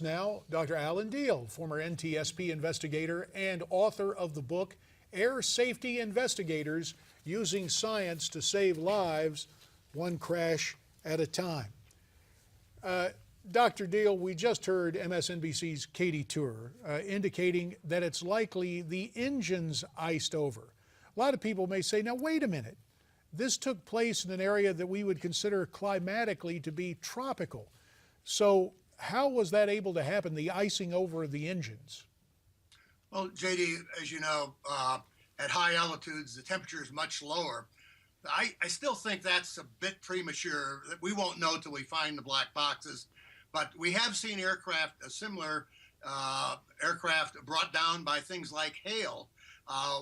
Now, Dr. Alan Diehl, former NTSB investigator and author of the book Air Safety Investigators Using Science to Save Lives, One Crash at a Time. Dr. Diehl, we just heard MSNBC's Katie Tour indicating that it's likely the engine's iced over. A lot of people may say, now wait a minute, this took place in an area that we would consider climatically to be tropical. So how was that able to happen, the icing over of the engines? Well, JD, as you know, at high altitudes, the temperature is much lower. I still think that's a bit premature. We won't know till we find the black boxes. But we have seen aircraft, a similar aircraft brought down by things like hail.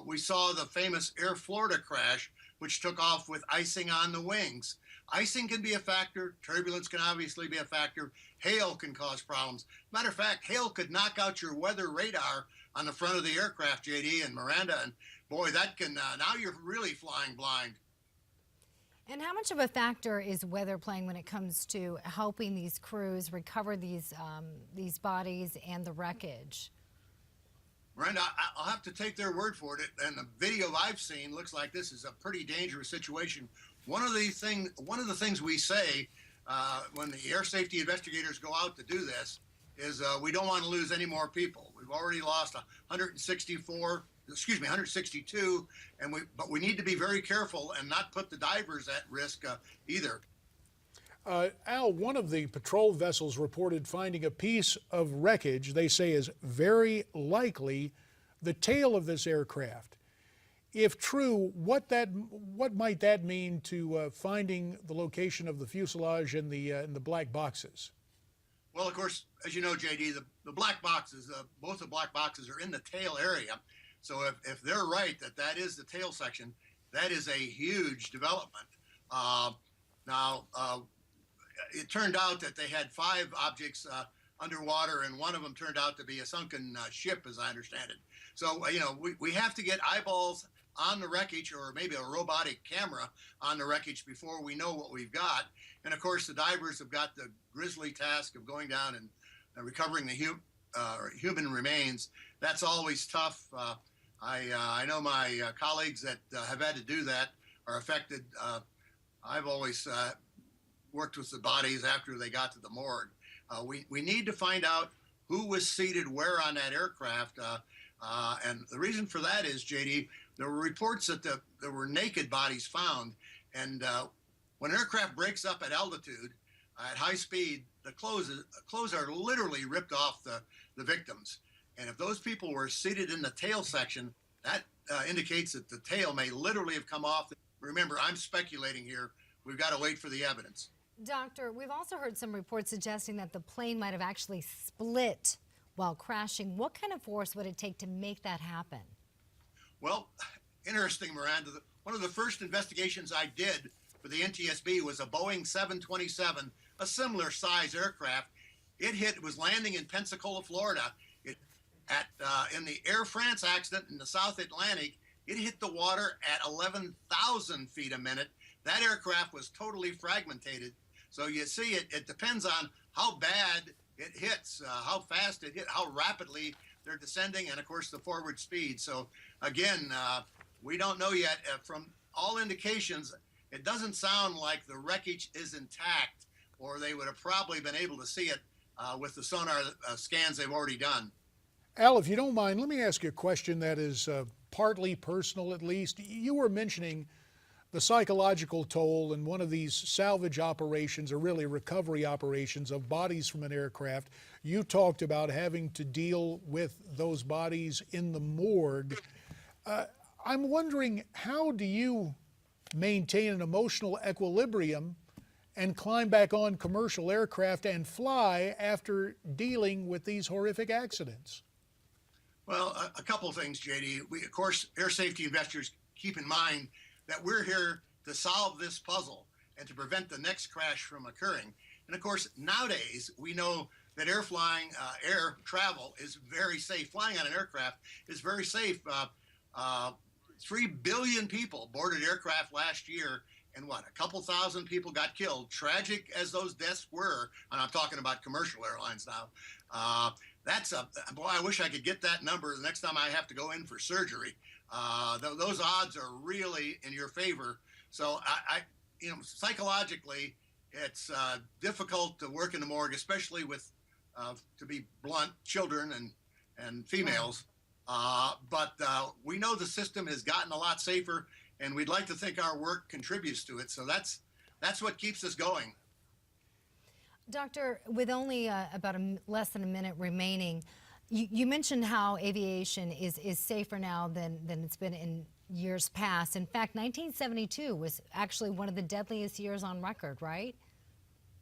We saw the famous Air Florida crash, which took off with icing on the wings. Icing can be a factor. Turbulence can obviously be a factor. Hail can cause problems. Matter of fact, hail could knock out your weather radar on the front of the aircraft, JD and Miranda. And boy, that can, now you're really flying blind. And how much of a factor is weather playing when it comes to helping these crews recover these bodies and the wreckage? Miranda, I'll have to take their word for it. And the video I've seen looks like this is a pretty dangerous situation. One of the things we say when the air safety investigators go out to do this is we don't want to lose any more people. We've already lost 162, but we need to be very careful and not put the divers at risk either. Al, one of the patrol vessels reported finding a piece of wreckage they say is very likely the tail of this aircraft. If true, what might that mean to finding the location of the fuselage and the black boxes? Well, of course, as you know, JD, the black boxes, both the black boxes are in the tail area. So if they're right that is the tail section, that is a huge development. It turned out that they had 5 objects underwater, and one of them turned out to be a sunken ship, as I understand it. So, we have to get eyeballs on the wreckage, or maybe a robotic camera on the wreckage, before we know what we've got. And of course, the divers have got the grisly task of going down and recovering the human remains. That's always tough. I know my colleagues that have had to do that are affected. I've always worked with the bodies after they got to the morgue. We need to find out who was seated where on that aircraft. And the reason for that is, JD, there were reports that there were naked bodies found. And when an aircraft breaks up at altitude, at high speed, the clothes are literally ripped off the victims. And if those people were seated in the tail section, that indicates that the tail may literally have come off. Remember, I'm speculating here. We've got to wait for the evidence. Doctor, we've also heard some reports suggesting that the plane might have actually split while crashing. What kind of force would it take to make that happen? Well, interesting, Miranda. One of the first investigations I did for the NTSB was a Boeing 727, a similar size aircraft. It was landing in Pensacola, Florida. In the Air France accident in the South Atlantic, it hit the water at 11,000 feet a minute. That aircraft was totally fragmented. So you see, it depends on how bad it hits, how fast it hit, how rapidly they're descending, and of course the forward speed. So again, we don't know yet. From all indications, it doesn't sound like the wreckage is intact, or they would have probably been able to see it with the sonar scans they've already done. Al, if you don't mind, let me ask you a question that is partly personal, at least. You were mentioning the psychological toll in one of these salvage operations, or really recovery operations of bodies from an aircraft. You talked about having to deal with those bodies in the morgue. I'm wondering, how do you maintain an emotional equilibrium and climb back on commercial aircraft and fly after dealing with these horrific accidents? Well, a couple of things, JD. Of course, air safety investors keep in mind that we're here to solve this puzzle and to prevent the next crash from occurring. And of course, nowadays, we know that air travel is very safe. Flying on an aircraft is very safe. 3 billion people boarded aircraft last year, and what, a couple thousand people got killed. Tragic as those deaths were, and I'm talking about commercial airlines now. Boy, I wish I could get that number the next time I have to go in for surgery. Those odds are really in your favor. So psychologically, it's difficult to work in the morgue, especially with, to be blunt, children and females. But we know the system has gotten a lot safer, and we'd like to think our work contributes to it. So that's what keeps us going. Doctor, with only about less than a minute remaining, you mentioned how aviation is safer now than it's been in years past. In fact, 1972 was actually one of the deadliest years on record, right?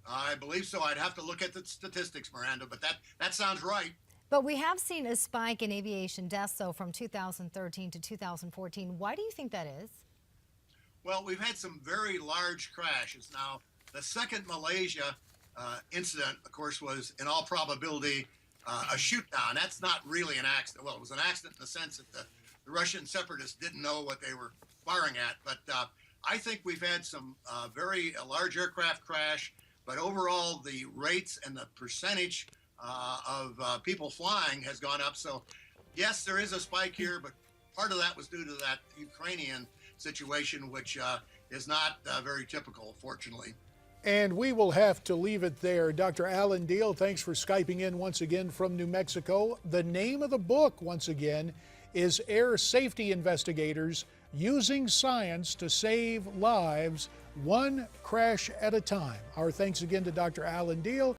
I believe so. I'd have to look at the statistics, Miranda, but that sounds right. But we have seen a spike in aviation deaths, though, from 2013 to 2014. Why do you think that is? Well, we've had some very large crashes. Now, the second Malaysia incident, of course, was in all probability a shoot down. That's not really an accident. Well, it was an accident in the sense that the Russian separatists didn't know what they were firing at. But I think we've had some very large aircraft crash. But overall, the rates and the percentage of people flying has gone up. So, yes, there is a spike here, but part of that was due to that Ukrainian situation, which is not very typical, fortunately. And we will have to leave it there. Dr. Alan Diehl, thanks for Skyping in once again from New Mexico. The name of the book, once again, is Air Safety Investigators, Using Science to Save Lives, One Crash at a Time. Our thanks again to Dr. Alan Diehl.